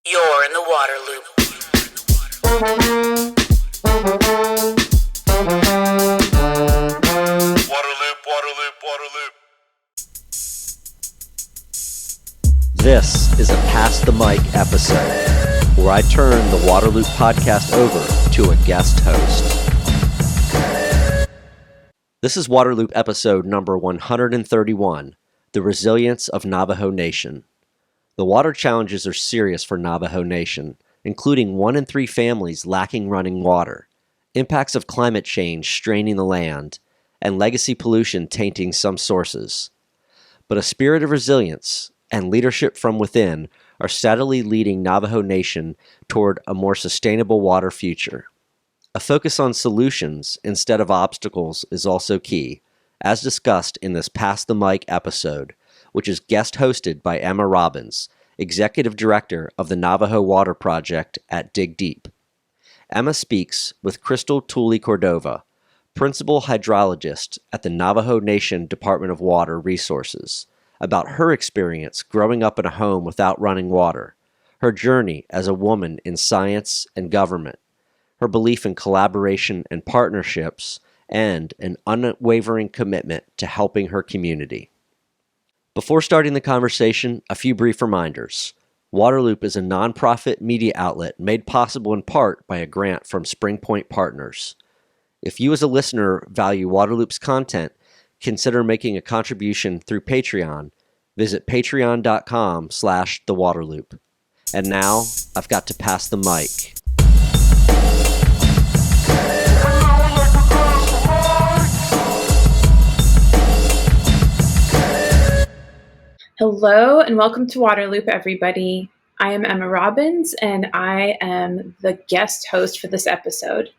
You're in the water loop. Water loop, water loop, water loop. This is a Pass the Mic episode where I turn the Waterloop podcast over to a guest host. This is Waterloop episode number 131, The Resilience of Navajo Nation. The water challenges are serious for Navajo Nation, including 1 in 3 families lacking running water, impacts of climate change straining the land, and legacy pollution tainting some sources. But a spirit of resilience and leadership from within are steadily leading Navajo Nation toward a more sustainable water future. A focus on solutions instead of obstacles is also key, as discussed in this Pass the Mic episode, which is guest hosted by Emma Robbins, Executive Director of the Navajo Water Project at DigDeep. Emma speaks with Crystal Tulley-Cordova, Principal Hydrologist at the Navajo Nation Department of Water Resources, about her experience growing up in a home without running water, her journey as a woman in science and government, her belief in collaboration and partnerships, and an unwavering commitment to helping her community. Before starting the conversation, a few brief reminders. Waterloop is a nonprofit media outlet made possible in part by a grant from SpringPoint Partners. If you as a listener value Waterloop's content, consider making a contribution through Patreon. Visit patreon.com/thewaterloop. And now, I've got to pass the mic. Hello and welcome to Waterloop, everybody. I am Emma Robbins and I am the guest host for this episode.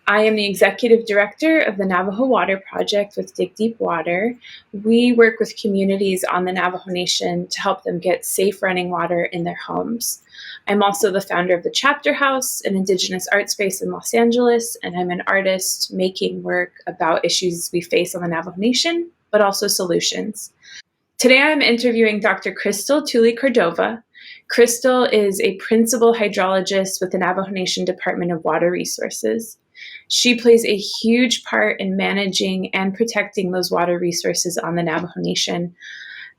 I am the Executive Director of the Navajo Water Project with DigDeep Water. We work with communities on the Navajo Nation to help them get safe running water in their homes. I'm also the founder of the Chapter House, an Indigenous art space in Los Angeles, and I'm an artist making work about issues we face on the Navajo Nation, but also solutions. Today I'm interviewing Dr. Crystal Tulley-Cordova. Crystal is a principal hydrologist with the Navajo Nation Department of Water Resources. She plays a huge part in managing and protecting those water resources on the Navajo Nation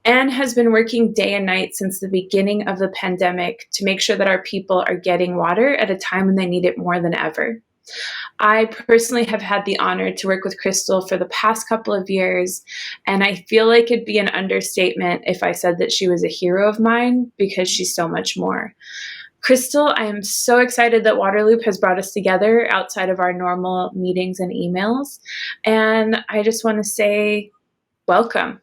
and has been working day and night since the beginning of the pandemic to make sure that our people are getting water at a time when they need it more than ever. I personally have had the honor to work with Crystal for the past couple of years, and I feel like it'd be an understatement if I said that she was a hero of mine because she's so much more. Crystal, I am so excited that Waterloop has brought us together outside of our normal meetings and emails, and I just want to say welcome.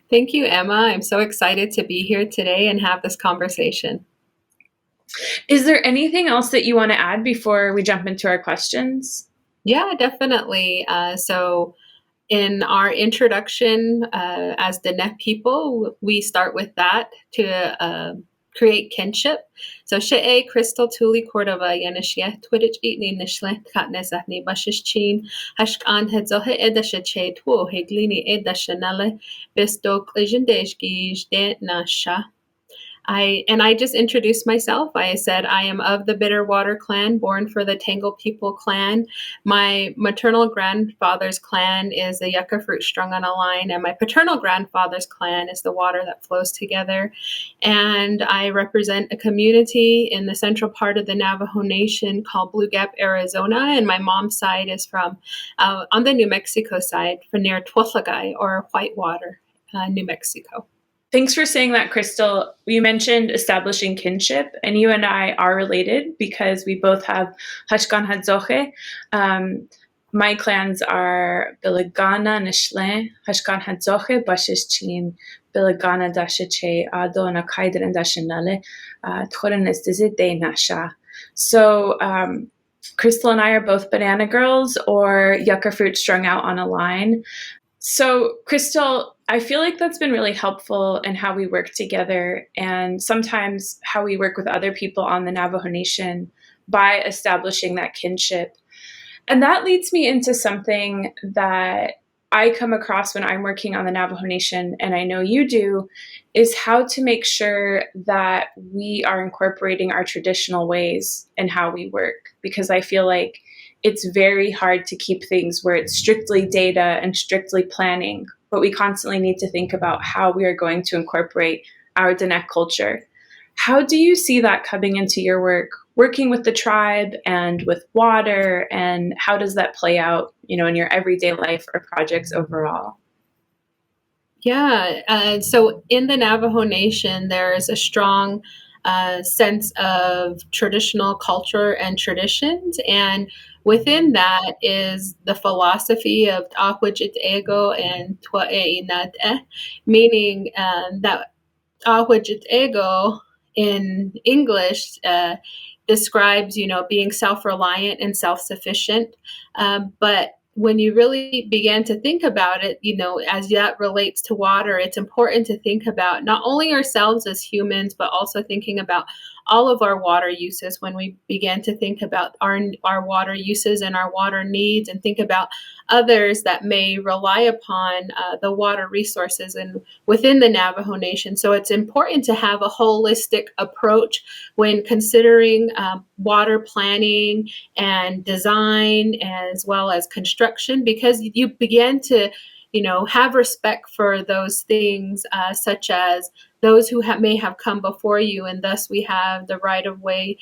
Thank you, Emma. I'm so excited to be here today and have this conversation. Is there anything else that you want to add before we jump into our questions? Yeah, definitely. So in our introduction as the Net people, we start with that to create kinship. So she'e Crystal Tulley-Cordova yanashia twitch eatni nishle katnesahni bashishchin hashkan hedzohe edashache tuo heglini edashanale bistok legendeshki jde nasha. I just introduced myself. I said I am of the Bitterwater clan, born for the Tangle People clan. My maternal grandfather's clan is the yucca fruit strung on a line, and my paternal grandfather's clan is the water that flows together. And I represent a community in the central part of the Navajo Nation called Blue Gap, Arizona, and my mom's side is from on the New Mexico side, from near Tualagai or Whitewater, New Mexico. Thanks for saying that, Crystal. You mentioned establishing kinship, and you and I are related because we both have Hashkan Hadzoche. My clans are Biligana Nishle, Hashkan Hadzoche, Bashishchin, Biligana Dashache, Ado, and Akaider and Dashanale, Tchorenes de Nasha. So, Crystal and I are both banana girls or yucca fruit strung out on a line. So, Crystal, I feel like that's been really helpful in how we work together and sometimes how we work with other people on the Navajo Nation by establishing that kinship. And that leads me into something that I come across when I'm working on the Navajo Nation, and I know you do, is how to make sure that we are incorporating our traditional ways in how we work. Because I feel like it's very hard to keep things where it's strictly data and strictly planning, but we constantly need to think about how we are going to incorporate our Diné culture. How do you see that coming into your work, working with the tribe and with water, and how does that play out, in your everyday life or projects overall? Yeah, so in the Navajo Nation, there is a strong sense of traditional culture and traditions, and within that is the philosophy of Ta'wajit Ego and Tua'einat, meaning that Ta'wajit Ego in English describes, being self-reliant and self-sufficient, but when you really begin to think about it, as that relates to water, it's important to think about not only ourselves as humans, but also thinking about all of our water uses when we begin to think about our water uses and our water needs, and think about others that may rely upon the water resources and within the Navajo Nation. So it's important to have a holistic approach when considering water planning and design, as well as construction, because you begin to have respect for those things, such as those who may have come before you, and thus we have the right of way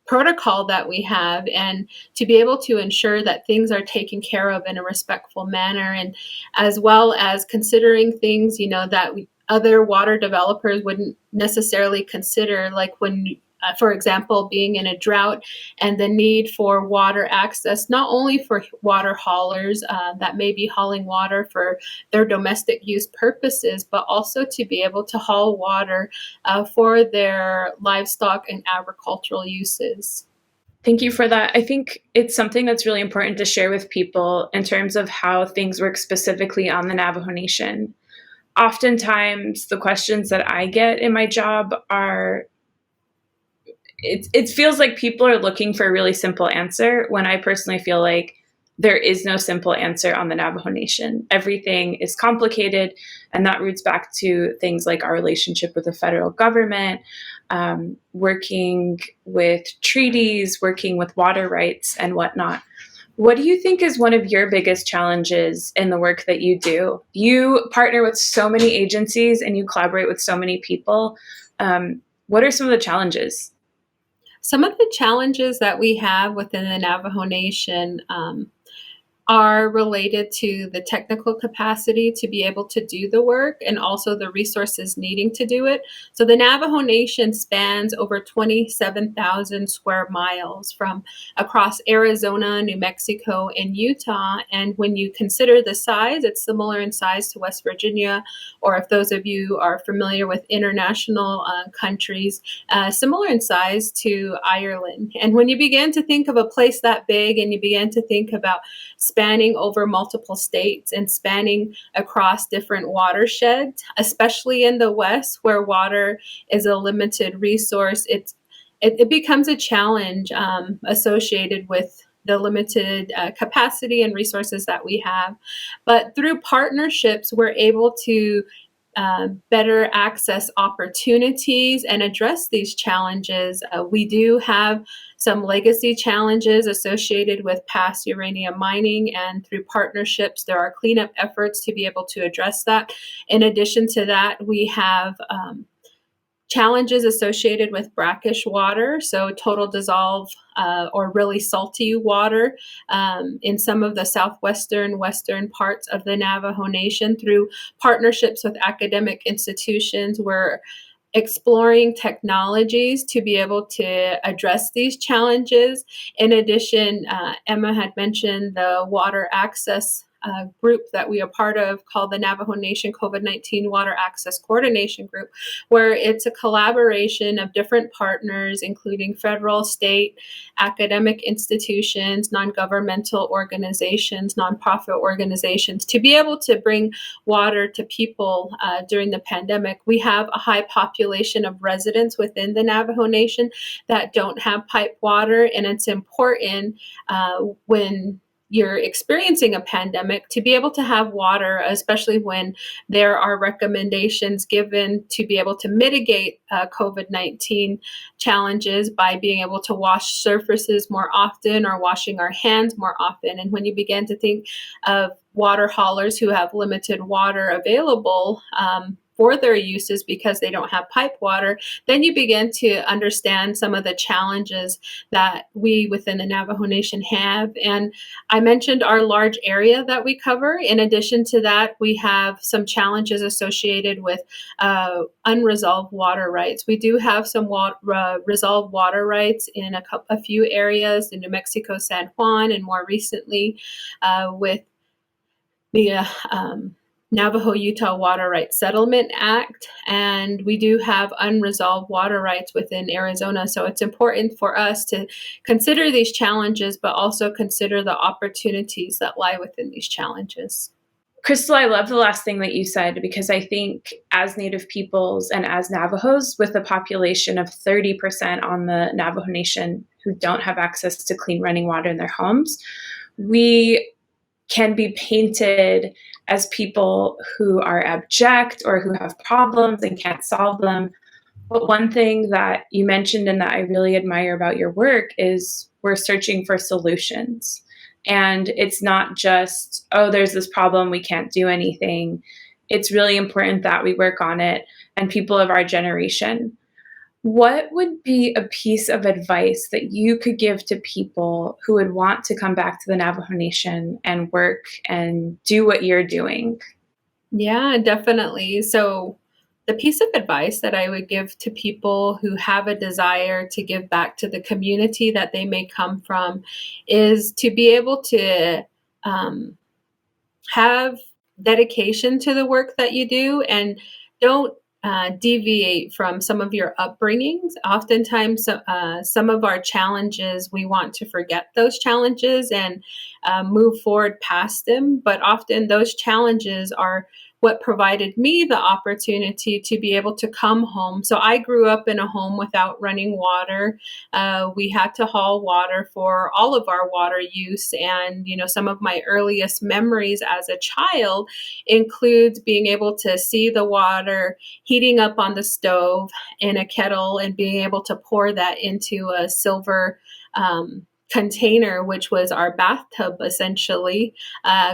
protocol that we have, and to be able to ensure that things are taken care of in a respectful manner, and as well as considering things that other water developers wouldn't necessarily consider, like when for example, being in a drought and the need for water access, not only for water haulers that may be hauling water for their domestic use purposes, but also to be able to haul water for their livestock and agricultural uses. Thank you for that. I think it's something that's really important to share with people in terms of how things work specifically on the Navajo Nation. Oftentimes, the questions that I get in my job are, it feels like people are looking for a really simple answer, when I personally feel like there is no simple answer on the Navajo Nation. Everything is complicated, and that roots back to things like our relationship with the federal government, working with treaties, working with water rights and whatnot. What do you think is one of your biggest challenges in the work that you do? You partner with so many agencies and you collaborate with so many people. What are some of the challenges? Some of the challenges that we have within the Navajo Nation are related to the technical capacity to be able to do the work, and also the resources needing to do it. So the Navajo Nation spans over 27,000 square miles from across Arizona, New Mexico, and Utah. And when you consider the size, it's similar in size to West Virginia, or if those of you are familiar with international countries, similar in size to Ireland. And when you begin to think of a place that big, and you begin to think about spanning over multiple states and spanning across different watersheds, especially in the West where water is a limited resource, it becomes a challenge associated with the limited capacity and resources that we have. But through partnerships, we're able to better access opportunities and address these challenges. We do have some legacy challenges associated with past uranium mining, and through partnerships, there are cleanup efforts to be able to address that. In addition to that, we have challenges associated with brackish water, so total dissolve or really salty water in some of the western parts of the Navajo Nation. Through partnerships with academic institutions, we're exploring technologies to be able to address these challenges. In addition, Emma had mentioned the water access group that we are part of, called the Navajo Nation COVID-19 Water Access Coordination Group, where it's a collaboration of different partners, including federal, state, academic institutions, non-governmental organizations, nonprofit organizations, to be able to bring water to people during the pandemic. We have a high population of residents within the Navajo Nation that don't have pipe water, and it's important when you're experiencing a pandemic, to be able to have water, especially when there are recommendations given to be able to mitigate COVID-19 challenges by being able to wash surfaces more often or washing our hands more often. And when you begin to think of water haulers who have limited water available for their uses because they don't have pipe water, then you begin to understand some of the challenges that we within the Navajo Nation have. And I mentioned our large area that we cover. In addition to that, we have some challenges associated with unresolved water rights. We do have some resolved water rights in a few areas in New Mexico, San Juan, and more recently with the Navajo-Utah Water Rights Settlement Act, and we do have unresolved water rights within Arizona. So it's important for us to consider these challenges, but also consider the opportunities that lie within these challenges. Crystal, I love the last thing that you said, because I think as Native peoples and as Navajos, with a population of 30% on the Navajo Nation who don't have access to clean running water in their homes, we can be painted as people who are abject or who have problems and can't solve them. But one thing that you mentioned and that I really admire about your work is we're searching for solutions. And it's not just, oh, there's this problem, we can't do anything. It's really important that we work on it, and people of our generation. What would be a piece of advice that you could give to people who would want to come back to the Navajo Nation and work and do what you're doing? Yeah, definitely. So the piece of advice that I would give to people who have a desire to give back to the community that they may come from is to be able to have dedication to the work that you do, and don't deviate from some of your upbringings. Oftentimes, some of our challenges, we want to forget those challenges and move forward past them. But often those challenges are what provided me the opportunity to be able to come home. So I grew up in a home without running water. We had to haul water for all of our water use. And, some of my earliest memories as a child includes being able to see the water heating up on the stove in a kettle and being able to pour that into a silver container, which was our bathtub, essentially,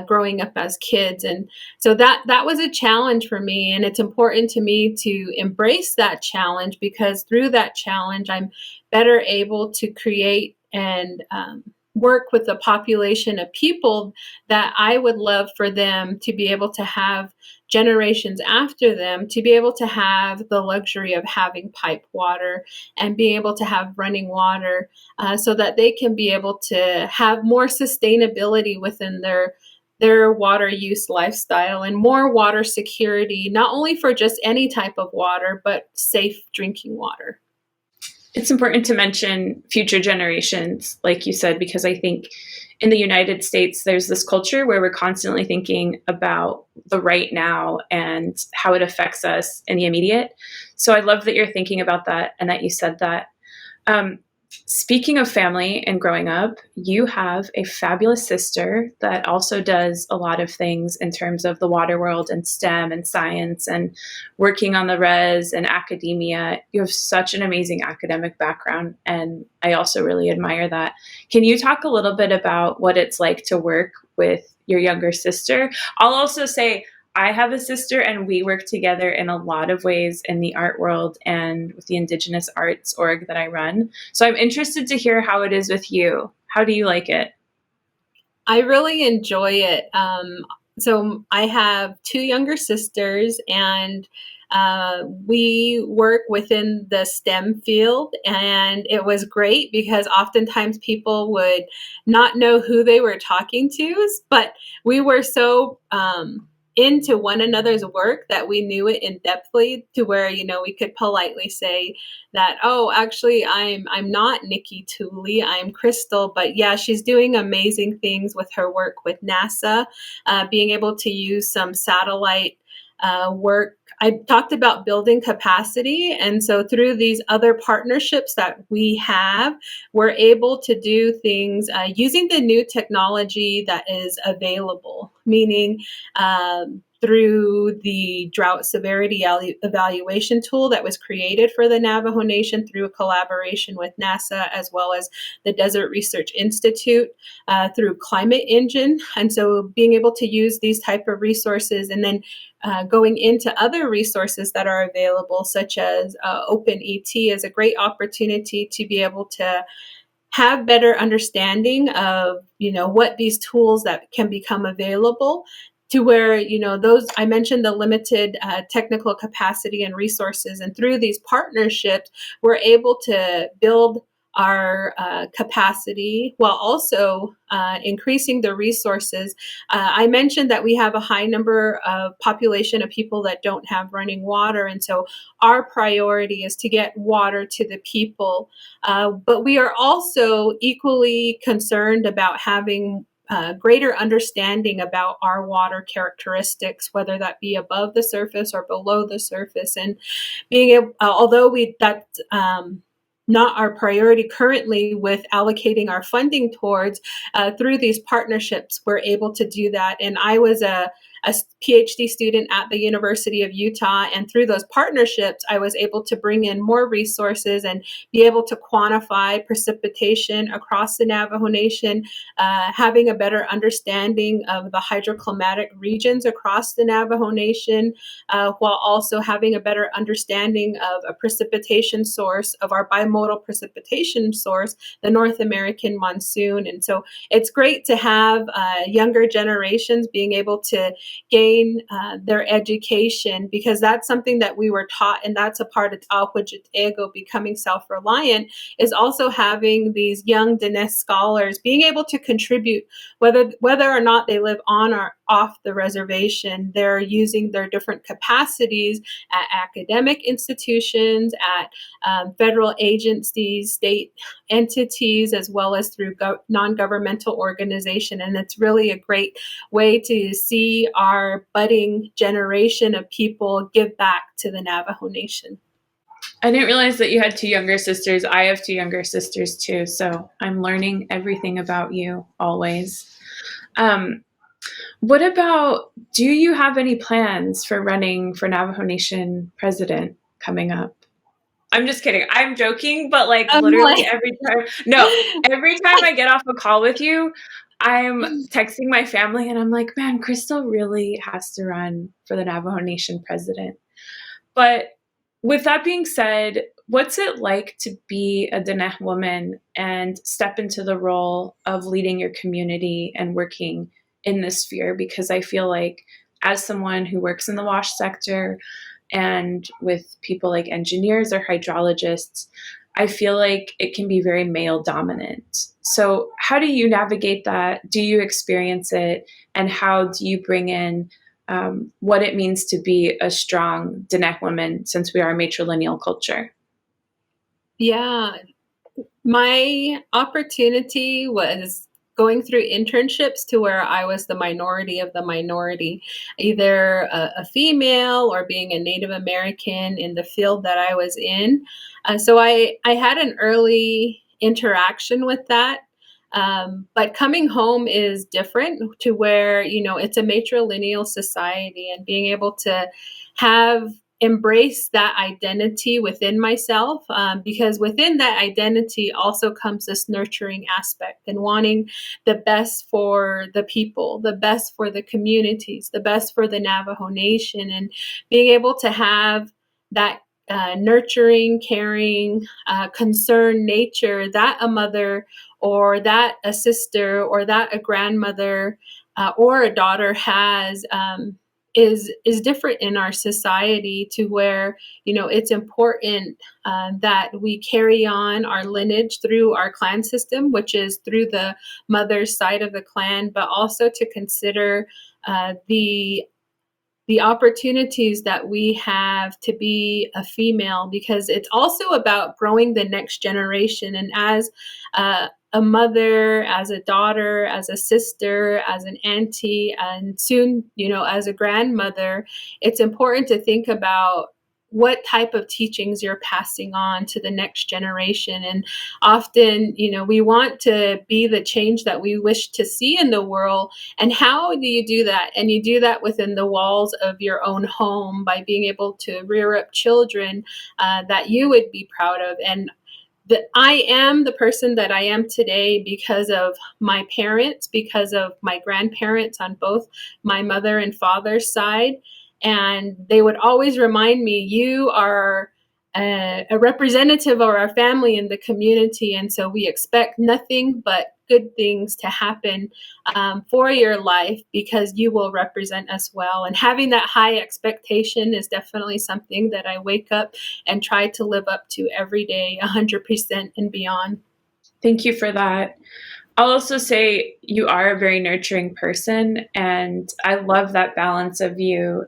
growing up as kids. And so that was a challenge for me. And it's important to me to embrace that challenge, because through that challenge, I'm better able to create and work with a population of people that I would love for them to be able to have generations after them, to be able to have the luxury of having pipe water and being able to have running water, so that they can be able to have more sustainability within their water use lifestyle and more water security, not only for just any type of water, but safe drinking water. It's important to mention future generations, like you said, because I think in the United States, there's this culture where we're constantly thinking about the right now and how it affects us in the immediate. So I love that you're thinking about that and that you said that. Speaking of family and growing up, you have a fabulous sister that also does a lot of things in terms of the water world and STEM and science and working on the res and academia. You have such an amazing academic background, and I also really admire that. Can you talk a little bit about what it's like to work with your younger sister? I'll also say, I have a sister, and we work together in a lot of ways in the art world and with the Indigenous Arts org that I run. So I'm interested to hear how it is with you. How do you like it? I really enjoy it. So I have two younger sisters, and we work within the STEM field, and it was great because oftentimes people would not know who they were talking to, but we were so into one another's work that we knew it in depthly, to where, we could politely say that, oh, actually, I'm not Nikki Tooley, I'm Crystal, but yeah, she's doing amazing things with her work with NASA, being able to use some satellite work. I talked about building capacity. And so through these other partnerships that we have, we're able to do things using the new technology that is available, meaning through the drought severity evaluation tool that was created for the Navajo Nation through a collaboration with NASA as well as the Desert Research Institute, through Climate Engine. And so being able to use these type of resources and then going into other resources that are available, such as OpenET, is a great opportunity to be able to have better understanding of, what these tools that can become available, to where, those, I mentioned the limited technical capacity and resources. And through these partnerships, we're able to build our capacity while also increasing the resources. I mentioned that we have a high number of population of people that don't have running water. And so our priority is to get water to the people. But we are also equally concerned about having greater understanding about our water characteristics, whether that be above the surface or below the surface. And being able, although that's not our priority currently with allocating our funding towards, through these partnerships, we're able to do that. And I was a PhD student at the University of Utah, and through those partnerships, I was able to bring in more resources and be able to quantify precipitation across the Navajo Nation, having a better understanding of the hydroclimatic regions across the Navajo Nation, while also having a better understanding of a precipitation source, of our bimodal precipitation source, the North American monsoon. And so it's great to have younger generations being able to gain their education, because that's something that we were taught, and that's a part of Awajit Ego, becoming self-reliant, is also having these young Diné scholars being able to contribute, whether or not they live on or off the reservation. They're using their different capacities at academic institutions, at federal agencies, state entities, as well as through non-governmental organization. And it's really a great way to see our budding generation of people give back to the Navajo Nation. I didn't realize that you had two younger sisters. I have two younger sisters too, so I'm learning everything about you always. What about, do you have any plans for running for Navajo Nation president coming up? I'm just kidding. I'm joking, but literally every time I get off a call with you, I'm texting my family and I'm like, man, Crystal really has to run for the Navajo Nation president. But with that being said, what's it like to be a Diné woman and step into the role of leading your community and working in this sphere? Because I feel like, as someone who works in the WASH sector and with people like engineers or hydrologists, I feel like it can be very male dominant. So how do you navigate that? Do you experience it? And how do you bring in what it means to be a strong Diné woman, since we are a matrilineal culture? Yeah, my opportunity was going through internships to where I was the minority of the minority, either a female or being a Native American in the field that I was in. So I had an early interaction with that. But coming home is different, to where, it's a matrilineal society, and being able to embrace that identity within myself, because within that identity also comes this nurturing aspect and wanting the best for the people, the best for the communities, the best for the Navajo Nation, and being able to have that nurturing, caring, concerned nature that a mother or that a sister or that a grandmother or a daughter has, is different in our society, to where, it's important that we carry on our lineage through our clan system, which is through the mother's side of the clan, but also to consider the opportunities that we have to be a female, because it's also about growing the next generation. And as a mother, as a daughter, as a sister, as an auntie, and soon, as a grandmother, it's important to think about what type of teachings you're passing on to the next generation. And often, we want to be the change that we wish to see in the world. And how do you do that? And you do that within the walls of your own home by being able to rear up children that you would be proud of. And that I am the person that I am today because of my parents, because of my grandparents on both my mother and father's side. And they would always remind me, you are a representative of our family in the community. And so we expect nothing but good things to happen for your life because you will represent us well. And having that high expectation is definitely something that I wake up and try to live up to every day, 100% and beyond. Thank you for that. I'll also say you are a very nurturing person, and I love that balance of you.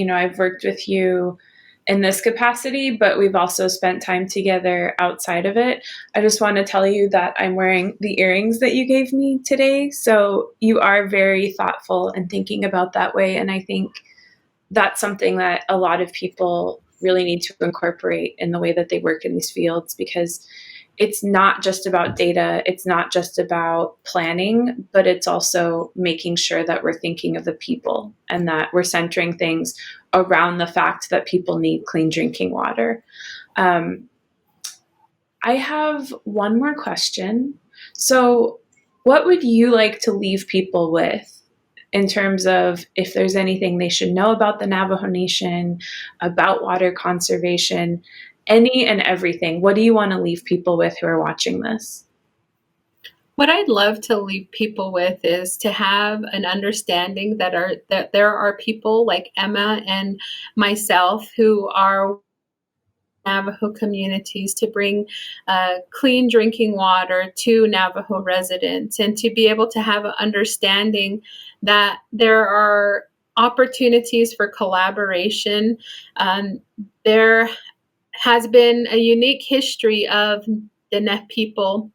I've worked with you in this capacity, but we've also spent time together outside of it. I just want to tell you that I'm wearing the earrings that you gave me today. So you are very thoughtful and thinking about that way. And I think that's something that a lot of people really need to incorporate in the way that they work in these fields, because it's not just about data, it's not just about planning, but it's also making sure that we're thinking of the people and that we're centering things around the fact that people need clean drinking water. I have one more question. So what would you like to leave people with in terms of if there's anything they should know about the Navajo Nation, about water conservation, any and everything? What do you want to leave people with who are watching this? What I'd love to leave people with is to have an understanding that there are people like Emma and myself who are Navajo communities to bring clean drinking water to Navajo residents, and to be able to have an understanding that there are opportunities for collaboration. There has been a unique history of the Nez people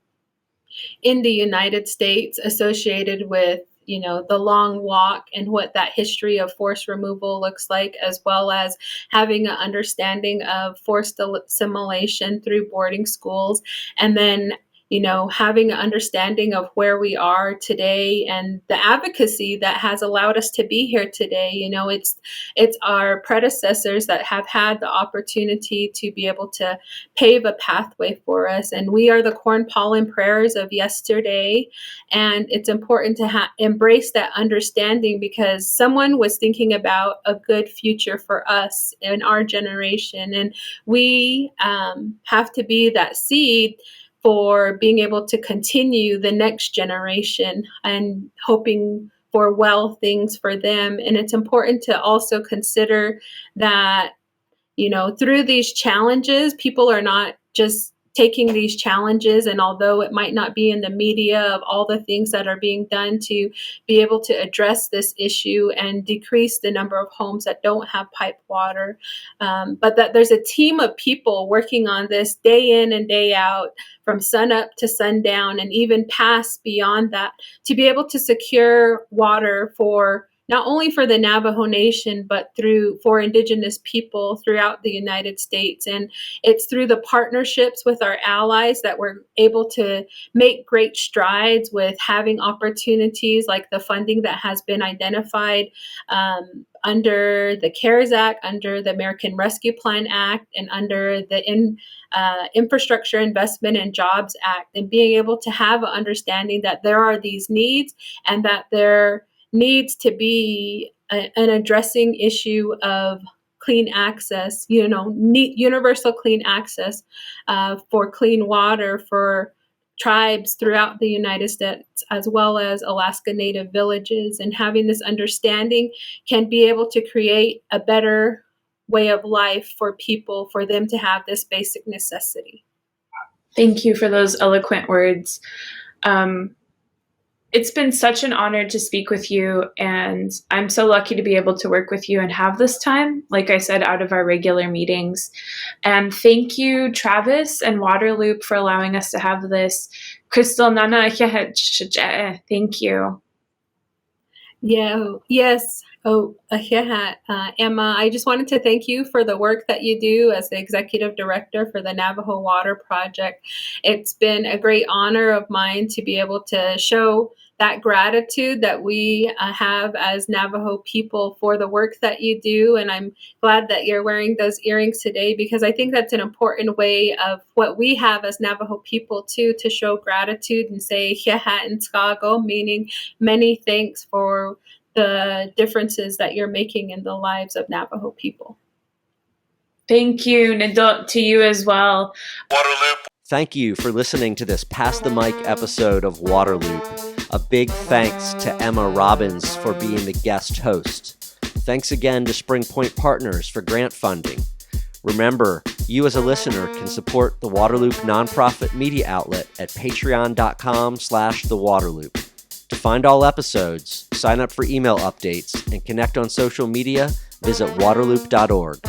in the United States associated with, the long walk and what that history of forced removal looks like, as well as having an understanding of forced assimilation through boarding schools. And then having an understanding of where we are today and the advocacy that has allowed us to be here today. It's our predecessors that have had the opportunity to be able to pave a pathway for us. And we are the corn pollen prayers of yesterday. And it's important to embrace that understanding, because someone was thinking about a good future for us in our generation. And we have to be that seed for being able to continue the next generation and hoping for well things for them. And it's important to also consider that, through these challenges, people are not just taking these challenges, and although it might not be in the media of all the things that are being done to be able to address this issue and decrease the number of homes that don't have pipe water, but that there's a team of people working on this day in and day out, from sun up to sundown, and even past beyond that, to be able to secure water for not only for the Navajo Nation, but for Indigenous people throughout the United States. And it's through the partnerships with our allies that we're able to make great strides with having opportunities like the funding that has been identified under the CARES Act, under the American Rescue Plan Act, and under the Infrastructure Investment and Jobs Act, and being able to have an understanding that there are these needs, and that there needs to be an addressing issue of clean access, universal clean access for clean water for tribes throughout the United States, as well as Alaska Native villages. And having this understanding can be able to create a better way of life for people, for them to have this basic necessity. Thank you for those eloquent words. It's been such an honor to speak with you, and I'm so lucky to be able to work with you and have this time, like I said, out of our regular meetings. And thank you, Travis and Waterloop, for allowing us to have this Crystal, Nana, thank you. Yeah, yes. Oh, Emma, I just wanted to thank you for the work that you do as the executive director for the Navajo Water Project. It's been a great honor of mine to be able to show that gratitude that we have as Navajo people for the work that you do. And I'm glad that you're wearing those earrings today, because I think that's an important way of what we have as Navajo people too, to show gratitude and say "Hiha Nskago," meaning many thanks for the differences that you're making in the lives of Navajo people. Thank you, Nadot, to you as well. Waterloop. Thank you for listening to this Pass the Mic episode of Waterloop. A big thanks to Emma Robbins for being the guest host. Thanks again to Springpoint Partners for grant funding. Remember, you as a listener can support the Waterloop nonprofit media outlet at patreon.com/thewaterloop. To find all episodes, sign up for email updates, and connect on social media, visit waterloop.org.